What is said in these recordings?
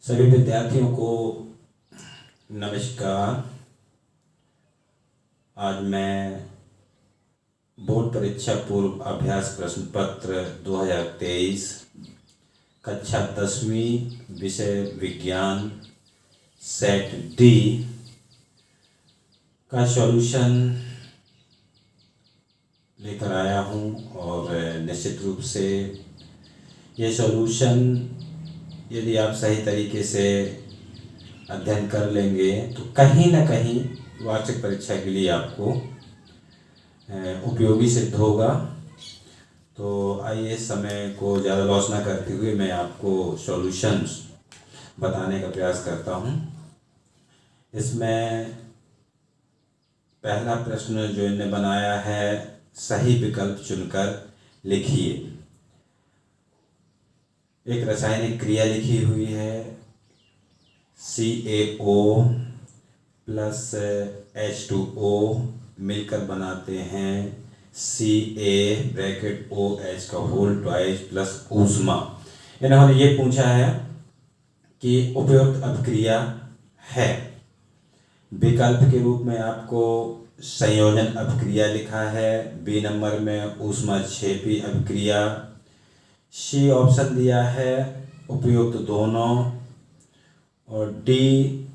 सभी विद्यार्थियों को नमस्कार। आज मैं बोर्ड परीक्षा पूर्व अभ्यास प्रश्न पत्र 2023 कक्षा 10वीं विषय विज्ञान सेट डी का सॉल्यूशन लेकर आया हूं और निश्चित रूप से ये सॉल्यूशन यदि आप सही तरीके से अध्ययन कर लेंगे तो कहीं ना कहीं वार्षिक परीक्षा के लिए आपको उपयोगी सिद्ध होगा। तो आइए समय को ज़्यादा लॉस ना करते हुए मैं आपको सॉल्यूशंस बताने का प्रयास करता हूं। इसमें पहला प्रश्न जो इन्हें बनाया है, सही विकल्प चुनकर लिखिए। एक रासायनिक क्रिया लिखी हुई है, CaO प्लस H2O मिलकर बनाते हैं CaOH का होल ट्वाइस प्लस ऊष्मा। इन्होंने ये पूछा है कि उपयुक्त अभिक्रिया है। विकल्प के रूप में आपको संयोजन अभिक्रिया लिखा है, बी नंबर में ऊष्माक्षेपी अभिक्रिया, सी ऑप्शन दिया है उपयुक्त दोनों, और डी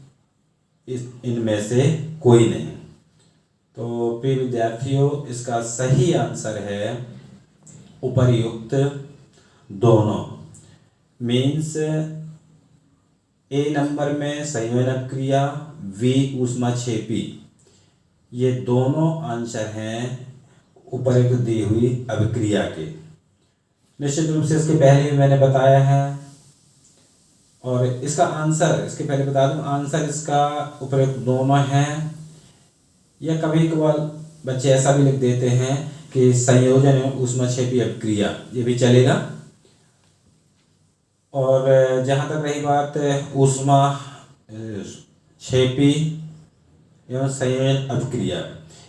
इनमें से कोई नहीं। तो प्रिय विद्यार्थियों, इसका सही आंसर है उपर्युक्त दोनों। मीन्स ए नंबर में संयोजन अभिक्रिया, वी ऊष्माक्षेपी, ये दोनों आंसर हैं उपर्युक्त दी हुई अभिक्रिया के। निश्चित रूप से इसके पहले भी मैंने बताया है और इसका आंसर, इसके पहले बता दूं, आंसर इसका उपयुक्त दोनों हैं। या कभी कभार बच्चे ऐसा भी लिख देते हैं कि संयोजन एवं ऊष्माक्षेपी अभिक्रिया, ये भी चलेगा। और जहाँ तक रही बात ऊष्माक्षेपी एवं संयोजन अभिक्रिया,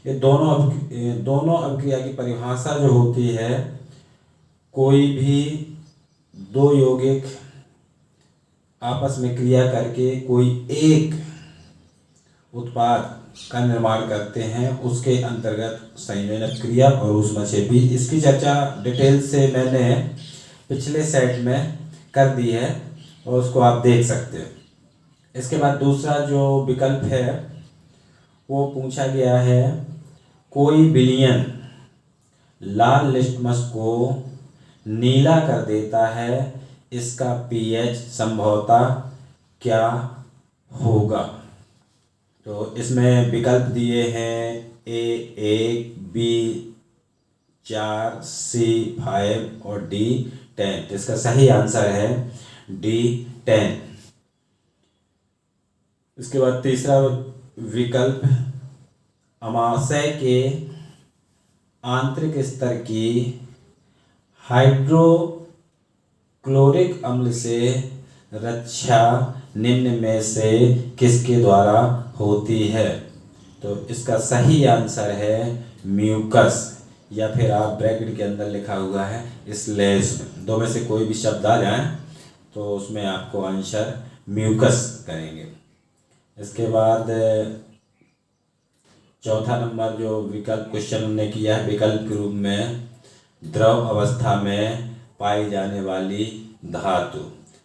ये दोनों अभिक्रिया की परिभाषा जो होती है, कोई भी दो यौगिक आपस में क्रिया करके कोई एक उत्पाद का निर्माण करते हैं, उसके अंतर्गत संयोजन क्रिया और ऊष्माक्षेपी। इसकी चर्चा डिटेल से मैंने पिछले सेट में कर दी है और उसको आप देख सकते हैं। इसके बाद दूसरा जो विकल्प है वो पूछा गया है, कोई विलयन लाल लिटमस को नीला कर देता है, इसका pH संभवतः क्या होगा। तो इसमें विकल्प दिए हैं A1, B4, C5 और D10। इसका सही आंसर है D10। इसके बाद तीसरा विकल्प, अमाशय के आंतरिक स्तर की हाइड्रोक्लोरिक अम्ल से रक्षा निम्न में से किसके द्वारा होती है। तो इसका सही आंसर है म्यूकस, या फिर आप ब्रैकेट के अंदर लिखा हुआ है स्लैश, दो में से कोई भी शब्द आ जाए तो उसमें आपको आंसर म्यूकस करेंगे। इसके बाद चौथा नंबर जो विकल्प क्वेश्चन हमने किया है, विकल्प के रूप में द्रव अवस्था में पाई जाने वाली धातु,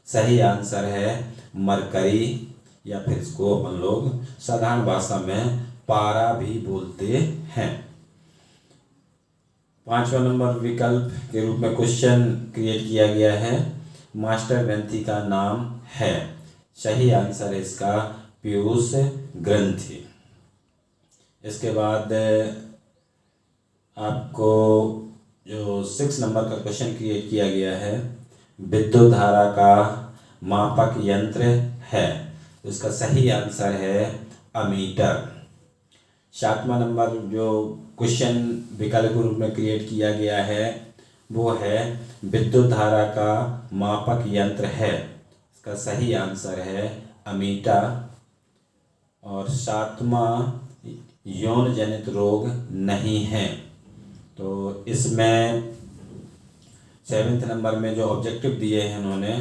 सही आंसर है मरकरी, या फिर इसको अपन लोग साधारण भाषा में पारा भी बोलते हैं। पांचवा नंबर विकल्प के रूप में क्वेश्चन क्रिएट किया गया है, मास्टर ग्रंथि का नाम है, सही आंसर है इसका पीयूष ग्रंथि। इसके बाद आपको जो 6 नंबर का क्वेश्चन क्रिएट किया गया है, विद्युत धारा का मापक यंत्र है, तो इसका सही आंसर है अमीटर। 7वां नंबर जो क्वेश्चन विकल्प के रूप में क्रिएट किया गया है वो है विद्युत धारा का मापक यंत्र है, इसका सही आंसर है अमीटर। और 7वां, यौन जनित रोग नहीं है। तो इसमें 7वें नंबर में जो ऑब्जेक्टिव दिए हैं उन्होंने,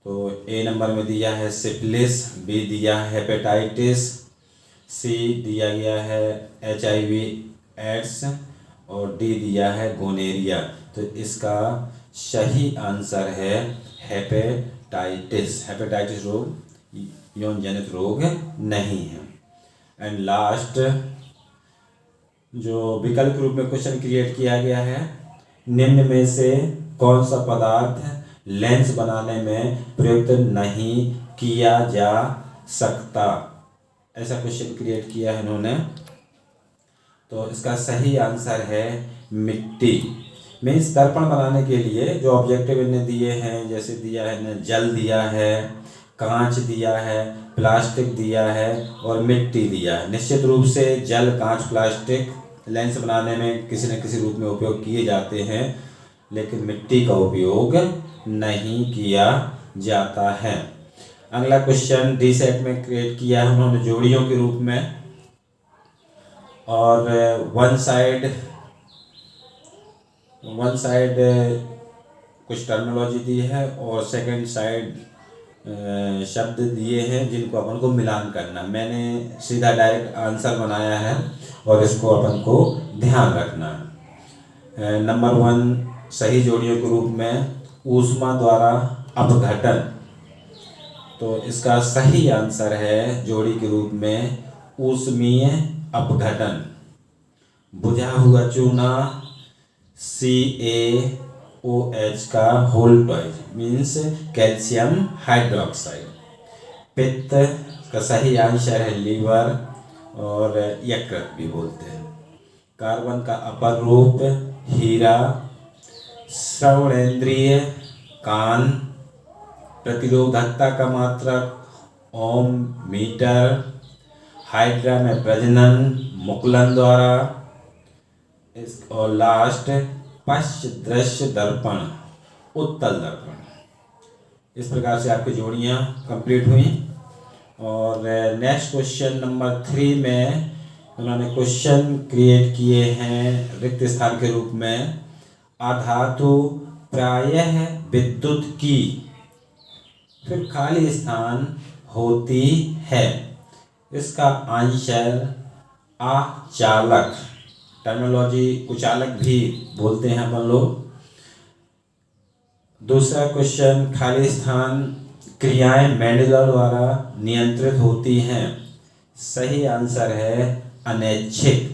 तो ए नंबर में दिया है सिफिलिस, बी दिया है हेपेटाइटिस, सी दिया गया है HIV एड्स और डी दिया है गोनेरिया। तो इसका सही आंसर है हेपेटाइटिस। हेपेटाइटिस रोग यौन जनित रोग नहीं है। एंड लास्ट जो विकल्प रूप में क्वेश्चन क्रिएट किया गया है, निम्न में से कौन सा पदार्थ लेंस बनाने में प्रयुक्त नहीं किया जा सकता, ऐसा क्वेश्चन क्रिएट किया है इन्होंने। तो इसका सही आंसर है मिट्टी। मीन्स दर्पण बनाने के लिए जो ऑब्जेक्टिव इन्हें दिए हैं, जैसे दिया है इन्हें जल दिया है, कांच दिया है, प्लास्टिक दिया है और मिट्टी दिया है। निश्चित रूप से जल, कांच, प्लास्टिक लेंस बनाने में किसी न किसी रूप में उपयोग किए जाते हैं, लेकिन मिट्टी का उपयोग नहीं किया जाता है। अगला क्वेश्चन डी सेट में क्रिएट किया है उन्होंने जोड़ियों के रूप में, और वन साइड कुछ टर्मिनोलॉजी दी है और सेकंड साइड शब्द दिए हैं जिनको अपन को मिलान करना। मैंने सीधा डायरेक्ट आंसर बनाया है और इसको अपन को ध्यान रखना है। नंबर 1 सही जोड़ियों के रूप में ऊष्मा द्वारा अपघटन। तो इसका सही आंसर है जोड़ी के रूप में ऊष्मीय अपघटन। बुझा हुआ चूना CaOH का whole twice means calcium hydroxide. पित्त का सही आंसर है लीवर और यकृत भी बोलते हैं। कार्बन का अपर रूप हीरा। श्रवणेंद्रिय कान। प्रतिरोधकता का मात्रक ओम मीटर। हाइड्रा में प्रजनन मुकुलन द्वारा। और लास्ट पश्च दृश्य दर्पण, उत्तल दर्पण। इस प्रकार से आपकी जोड़ियाँ कंप्लीट हुई। और नेक्स्ट क्वेश्चन नंबर 3 में उन्होंने क्वेश्चन क्रिएट किए हैं रिक्त स्थान के रूप में। अधातु प्रायः विद्युत की, फिर खाली स्थान होती है। इसका आंसर अचालक, टर्मिनोलॉजी कुचालक भी बोलते हैं अपन लोग। दूसरा क्वेश्चन खाली स्थान क्रियाएं मैंडुला द्वारा नियंत्रित होती हैं। सही आंसर है अनैच्छिक।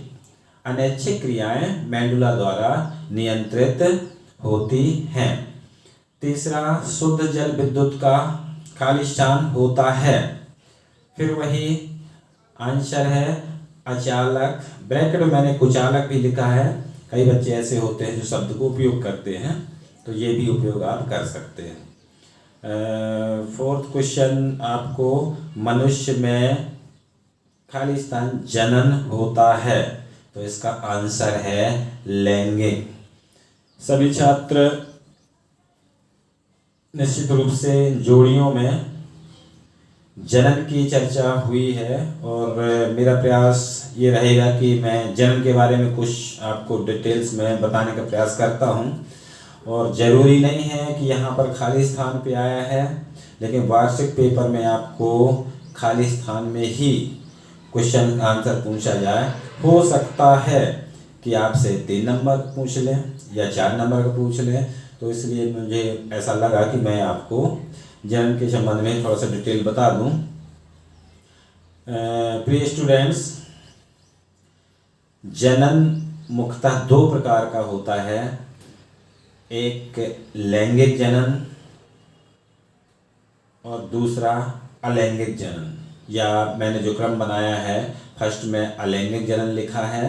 अनैच्छिक क्रियाएं मैंडुला द्वारा नियंत्रित होती हैं। तीसरा शुद्ध जल विद्युत का खाली स्थान होता है। फिर वही आंसर है अचालक। ब्रैकेट में मैंने कुचालक भी लिखा है, कई बच्चे ऐसे होते हैं जो शब्द को उपयोग करते हैं, तो ये भी उपयोग आप कर सकते हैं। 4th क्वेश्चन आपको मनुष्य में खाली स्थान जनन होता है, तो इसका आंसर है लैंगिक। सभी छात्र निश्चित रूप से जोड़ियों में जनन की चर्चा हुई है और मेरा प्रयास ये रहेगा कि मैं जनन के बारे में कुछ आपको डिटेल्स में बताने का प्रयास करता हूँ। और ज़रूरी नहीं है कि यहाँ पर खाली स्थान पे आया है, लेकिन वार्षिक पेपर में आपको खाली स्थान में ही क्वेश्चन आंसर पूछा जाए। हो सकता है कि आपसे 3 नंबर पूछ लें या 4 नंबर का पूछ लें, तो इसलिए मुझे ऐसा लगा कि मैं आपको जनन के संबंध में थोड़ा सा डिटेल बता दूं। प्रिय स्टूडेंट्स, जनन मुख्यतः 2 प्रकार का होता है। एक लैंगिक जनन और दूसरा अलैंगिक जनन, या मैंने जो क्रम बनाया है फर्स्ट में अलैंगिक जनन लिखा है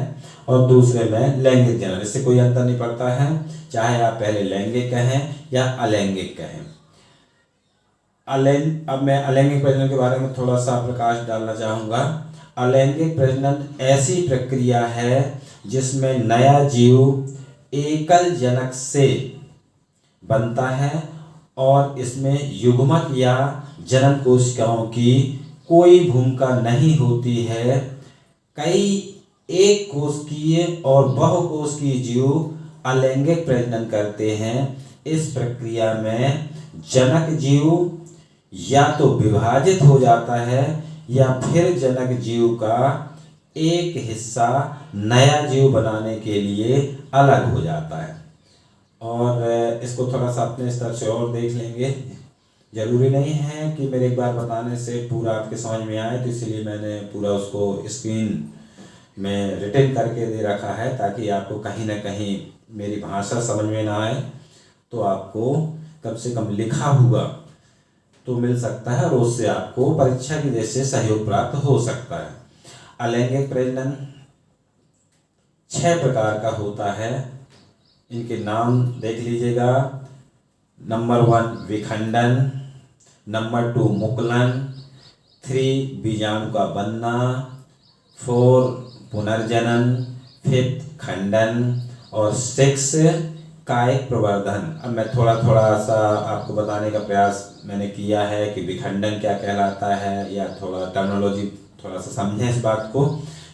और दूसरे में लैंगिक जनन। इससे कोई अंतर नहीं पड़ता है, चाहे आप पहले लैंगिक कहें या अलैंगिक कहें। अब मैं अलैंगिक प्रजनन के बारे में थोड़ा सा प्रकाश डालना चाहूँगा। अलैंगिक प्रजनन ऐसी प्रक्रिया है जिसमें नया जीव एकल जनक से बनता है और इसमें युग्मक या जनन कोशिकाओं की कोई भूमिका नहीं होती है। कई एक कोशिकीय और बहुकोशिकीय जीव अलैंगिक प्रजनन करते हैं। इस प्रक्रिया में जनक जीव या तो विभाजित हो जाता है या फिर जनक जीव का एक हिस्सा नया जीव बनाने के लिए अलग हो जाता है। और इसको थोड़ा सा अपने स्तर से और देख लेंगे। ज़रूरी नहीं है कि मेरे एक बार बताने से पूरा आपके समझ में आए, तो इसीलिए मैंने पूरा उसको स्क्रीन में रिटन करके दे रखा है, ताकि आपको कहीं ना कहीं मेरी भाषा समझ में ना आए तो आपको कम से कम लिखा हुआ तो मिल सकता है और उससे आपको परीक्षा की जैसे सहयोग प्राप्त हो सकता है। अलैंगिक प्रजनन 6 प्रकार का होता है। इनके नाम देख लीजिएगा। नंबर 1 विखंडन, नंबर 2 मुकुलन, 3 बीजाणु का बनना, 4 पुनर्जनन, 5 खंडन और 6 कायिक प्रवर्धन। अब मैं थोड़ा सा आपको बताने का प्रयास मैंने किया है कि विखंडन क्या कहलाता है, या थोड़ा टर्मिनोलॉजी थोड़ा सा समझें इस बात को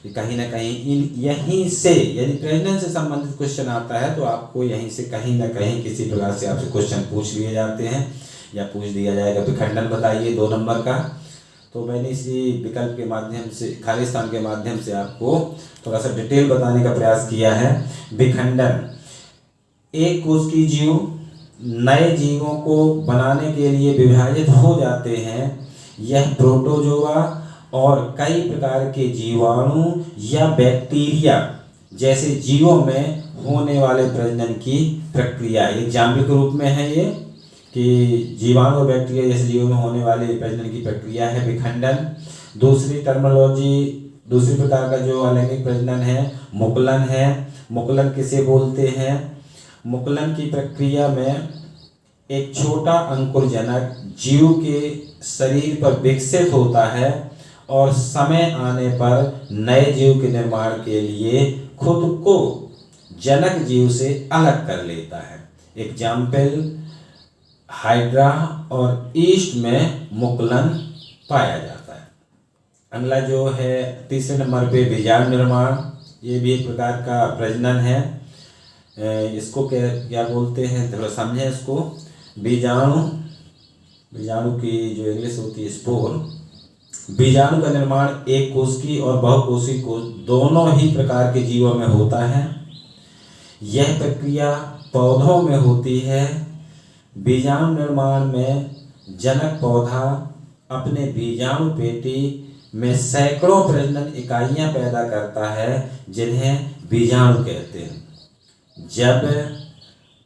कि कहीं ना कहीं यहीं से यदि प्रजनन से संबंधित क्वेश्चन आता है तो आपको यहीं से कहीं ना कहीं किसी प्रकार से आपसे क्वेश्चन पूछ लिए जाते हैं या पूछ दिया जाएगा विखंडन बताइए 2 नंबर का। तो मैंने इसी विकल्प के माध्यम से, खाली स्थान के माध्यम से आपको थोड़ा सा डिटेल बताने का प्रयास किया है। विखंडन, एक कोश की जीव नए जीवों को बनाने के लिए विभाजित हो जाते हैं। यह प्रोटोजोआ और कई प्रकार के जीवाणु या बैक्टीरिया जैसे जीवों में होने वाले प्रजनन की प्रक्रिया, एग्जाम्पल के रूप में है ये कि जीवाणु और बैक्टीरिया जैसे जीवों में होने वाले प्रजनन की प्रक्रिया है विखंडन। दूसरी टर्मिनोलॉजी, दूसरी प्रकार का जो अलैंगिक प्रजनन है मुकुलन है। मुकुलन किसे बोलते हैं? मुकुलन की प्रक्रिया में एक छोटा अंकुर जनक जीव के शरीर पर विकसित होता है और समय आने पर नए जीव के निर्माण के लिए खुद को जनक जीव से अलग कर लेता है। एग्जाम्पल, हाइड्रा और ईस्ट में मुकुलन पाया जाता है। अगला जो है तीसरे नंबर पे बीजाणु निर्माण, ये भी एक प्रकार का प्रजनन है। इसको क्या बोलते हैं, थोड़ा समझें इसको। बीजाणु की जो इंग्लिश होती है स्पोर। बीजाणु का निर्माण एक कोशिकी और बहुकोशिकीय कोश दोनों ही प्रकार के जीवों में होता है। यह प्रक्रिया पौधों में होती है। बीजाणु निर्माण में जनक पौधा अपने बीजाणु पेटी में सैकड़ों प्रजनन इकाइयां पैदा करता है जिन्हें बीजाणु कहते हैं। जब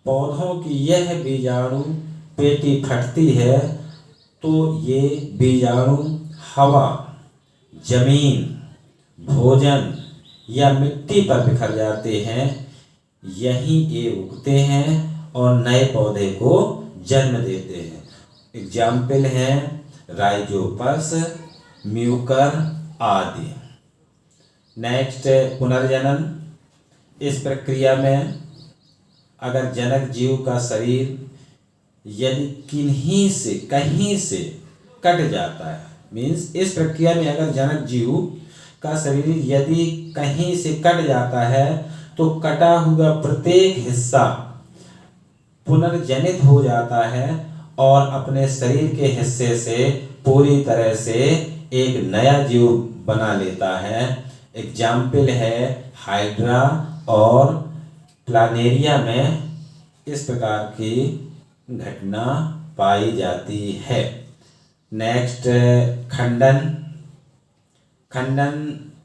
पौधों की यह बीजाणु पेटी फटती है तो ये बीजाणु हवा, जमीन, भोजन या मिट्टी पर बिखर जाते हैं। यहीं ये उगते हैं और नए पौधे को जन्म देते हैं। एग्जाम्पल हैं राइजोपस, म्यूकर आदि। नेक्स्ट, पुनर्जनन। इस प्रक्रिया में अगर जनक जीव का शरीर यदि कहीं से कट जाता है, मीन्स इस प्रक्रिया में अगर जनक जीव का शरीर यदि कहीं से कट जाता है तो कटा हुआ प्रत्येक हिस्सा पुनर्जनित हो जाता है और अपने शरीर के हिस्से से पूरी तरह से एक नया जीव बना लेता है। एग्जाम्पल है हाइड्रा और प्लानेरिया में इस प्रकार की घटना पाई जाती है। नेक्स्ट, खंडन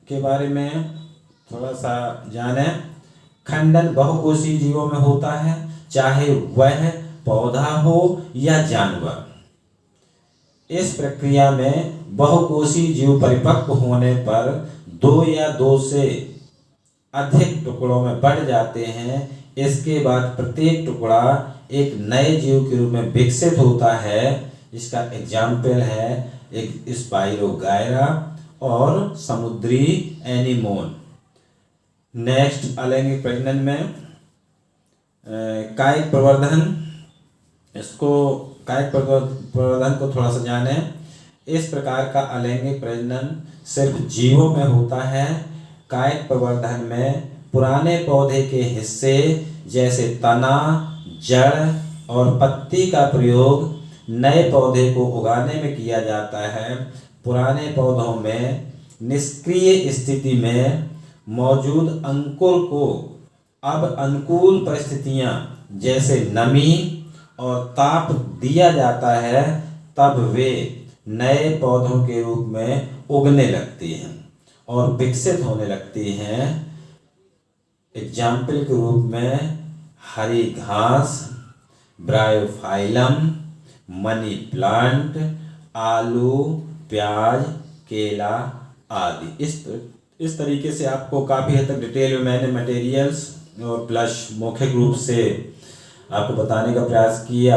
के बारे में थोड़ा सा जाने। खंडन बहुकोषीय जीवों में होता है, चाहे वह पौधा हो या जानवर। इस प्रक्रिया में बहुकोषीय जीव परिपक्व होने पर 2 या 2 से अधिक टुकड़ों में बढ़ जाते हैं। इसके बाद प्रत्येक टुकड़ा एक नए जीव के रूप में विकसित होता है। इसका एग्जाम्पल है एक स्पाइरोगायरा और समुद्री एनीमोन। नेक्स्ट, अलैंगिक प्रजनन में कायिक प्रवर्धन। इसको कायिक प्रवर्धन को थोड़ा सा जाने। इस प्रकार का अलैंगिक प्रजनन सिर्फ जीवों में होता है। कायिक प्रवर्धन में पुराने पौधे के हिस्से जैसे तना, जड़ और पत्ती का प्रयोग नए पौधे को उगाने में किया जाता है। पुराने पौधों में निष्क्रिय स्थिति में मौजूद अंकुर को अब अनुकूल परिस्थितियां जैसे नमी और ताप दिया जाता है, तब वे नए पौधों के रूप में उगने लगती हैं और विकसित होने लगती हैं। एग्जाम्पल के रूप में हरी घास, ब्रायोफाइलम, मनी प्लांट, आलू, प्याज, केला आदि। इस तरीके से आपको काफ़ी हद तक डिटेल में मैंने मटेरियल्स और प्लस मौखिक रूप से आपको बताने का प्रयास किया।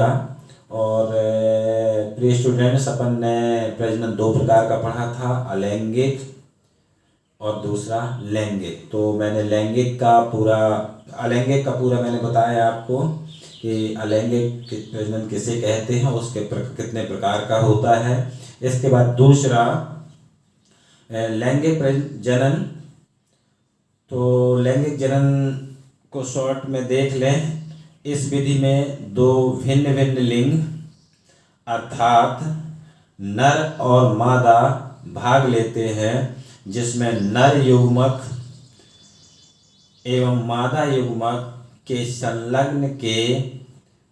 और प्रिय स्टूडेंट्स, अपन ने प्रजनन दो प्रकार का पढ़ा था, अलैंगिक और दूसरा लैंगिक। तो मैंने अलैंगिक का पूरा मैंने बताया आपको कि अलैंगिक प्रजनन किसे कहते हैं, उसके कितने प्रकार का होता है। इसके बाद दूसरा लैंगिक जनन। तो लैंगिक जनन को शॉर्ट में देख लें। इस विधि में दो भिन्न भिन्न लिंग अर्थात नर और मादा भाग लेते हैं, जिसमें नर युग्मक एवं मादा युग्मक के संलग्न के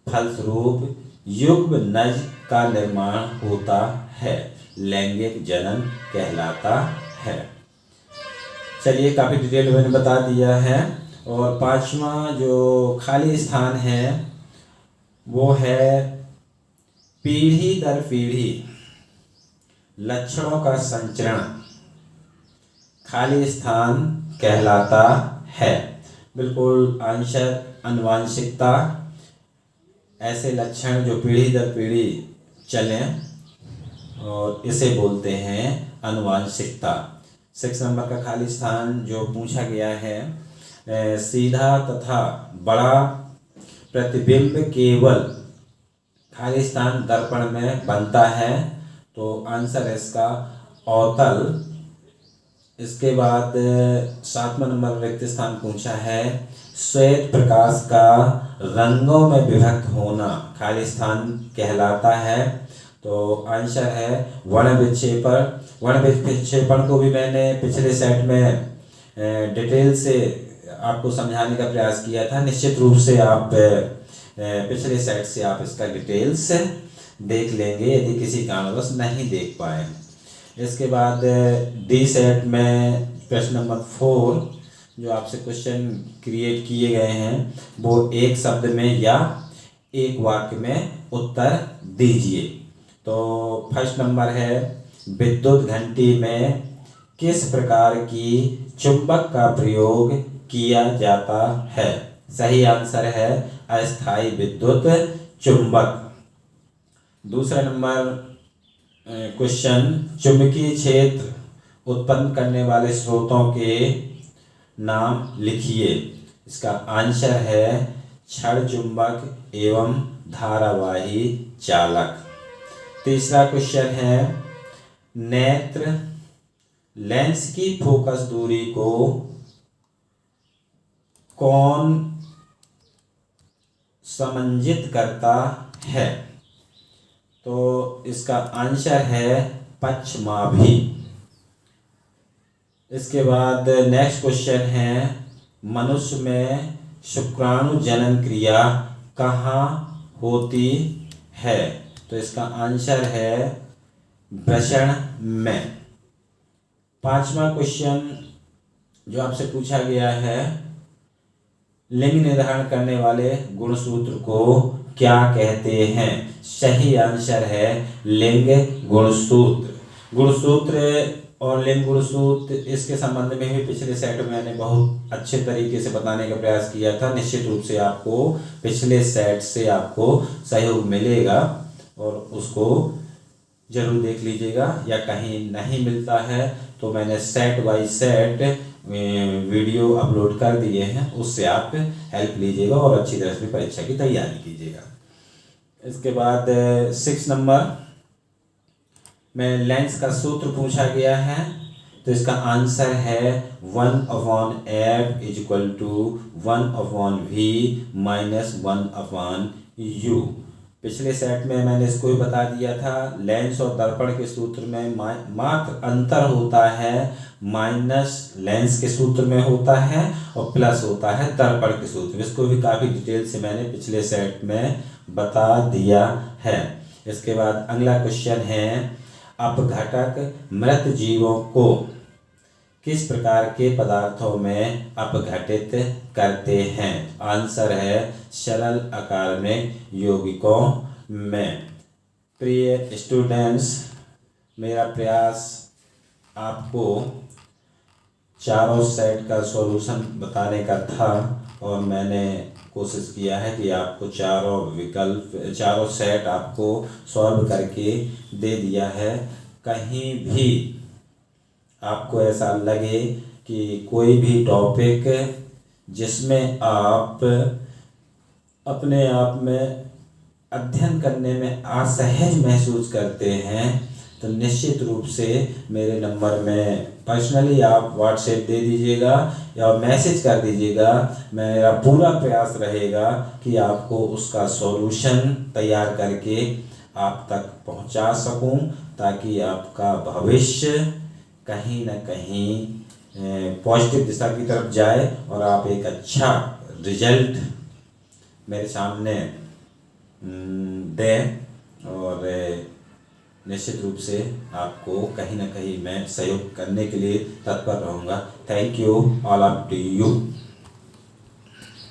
फलस्वरूप युग्मनज का निर्माण होता है, लैंगिक जनन कहलाता है। चलिए, काफ़ी डिटेल मैंने बता दिया है। और पांचवा जो खाली स्थान है वो है पीढ़ी दर पीढ़ी लक्षणों का संचरण खाली स्थान कहलाता है। बिल्कुल आंशिक आनुवांशिकता, ऐसे लक्षण जो पीढ़ी दर पीढ़ी चलें, और इसे बोलते हैं आनुवांशिकता। 6 नंबर का खाली स्थान जो पूछा गया है, सीधा तथा बड़ा प्रतिबिंब केवल खाली स्थान दर्पण में बनता है, तो आंसर है इसका अवतल। इसके बाद 7वां नंबर रिक्त स्थान पूछा है, श्वेत प्रकाश का रंगों में विभक्त होना खाली स्थान कहलाता है, तो आंसर है वर्ण विक्षेपण। वर्ण विक्षेपण को भी मैंने पिछले सेट में डिटेल से आपको समझाने का प्रयास किया था। निश्चित रूप से आप पिछले सेट से आप इसका डिटेल्स देख लेंगे यदि किसी कारणवश नहीं देख पाए। इसके बाद डी सेट में प्रश्न नंबर 4 जो आपसे क्वेश्चन क्रिएट किए गए हैं, वो एक शब्द में या एक वाक्य में उत्तर दीजिए। तो फर्स्ट नंबर है, विद्युत घंटी में किस प्रकार की चुंबक का प्रयोग किया जाता है? सही आंसर है अस्थायी विद्युत चुंबक। दूसरा नंबर क्वेश्चन, चुंबकीय क्षेत्र उत्पन्न करने वाले स्रोतों के नाम लिखिए। इसका आंसर है क्षण चुंबक एवं धारावाही चालक। तीसरा क्वेश्चन है, नेत्र लेंस की फोकस दूरी को कौन समंजित करता है? तो इसका आंसर है पक्षमाभि। इसके बाद नेक्स्ट क्वेश्चन है, मनुष्य में शुक्राणु जनन क्रिया कहाँ होती है? तो इसका आंसर है वृषण में। पांचवा क्वेश्चन जो आपसे पूछा गया है, लिंग निर्धारण करने वाले गुणसूत्र को क्या कहते हैं? सही आंसर है लिंग गुणसूत्र। गुणसूत्र और लिंग गुणसूत्र, इसके संबंध में भी पिछले सेट में मैंने बहुत अच्छे तरीके से बताने का प्रयास किया था। निश्चित रूप से आपको पिछले सेट से आपको सहयोग मिलेगा और उसको जरूर देख लीजिएगा, या कहीं नहीं मिलता है तो मैंने set by set video upload कर दिए हैं, उससे आप हेल्प लीजिएगा और अच्छी तरह से परीक्षा की तैयारी कीजिएगा। इसके बाद 6 नंबर में लेंस का सूत्र पूछा गया है, तो इसका आंसर है 1/f = 1/v - 1/u। पिछले सेट में मैंने इसको भी बता दिया था, लेंस और दर्पण के सूत्र में मात्र अंतर होता है, माइनस लेंस के सूत्र में होता है और प्लस होता है दर्पण के सूत्र में। इसको भी काफ़ी डिटेल से मैंने पिछले सेट में बता दिया है। इसके बाद अगला क्वेश्चन है, अपघटक मृत जीवों को किस प्रकार के पदार्थों में अपघटित करते हैं? आंसर है सरल अकार्बनिक यौगिकों में। प्रिय स्टूडेंट्स, मेरा प्रयास आपको चारों सेट का सॉल्यूशन बताने का था और मैंने कोशिश किया है कि आपको चारों सेट आपको सॉल्व करके दे दिया है। कहीं भी आपको ऐसा लगे कि कोई भी टॉपिक जिसमें आप अपने आप में अध्ययन करने में असहज महसूस करते हैं, तो निश्चित रूप से मेरे नंबर में पर्सनली आप व्हाट्सएप दे दीजिएगा या मैसेज कर दीजिएगा। मेरा पूरा प्रयास रहेगा कि आपको उसका सॉल्यूशन तैयार करके आप तक पहुंचा सकूं, ताकि आपका भविष्य कहीं ना कहीं पॉजिटिव दिशा की तरफ जाए और आप एक अच्छा रिजल्ट मेरे सामने दें। और निश्चित रूप से आपको कहीं ना कहीं मैं सहयोग करने के लिए तत्पर रहूँगा। Thank you all of you.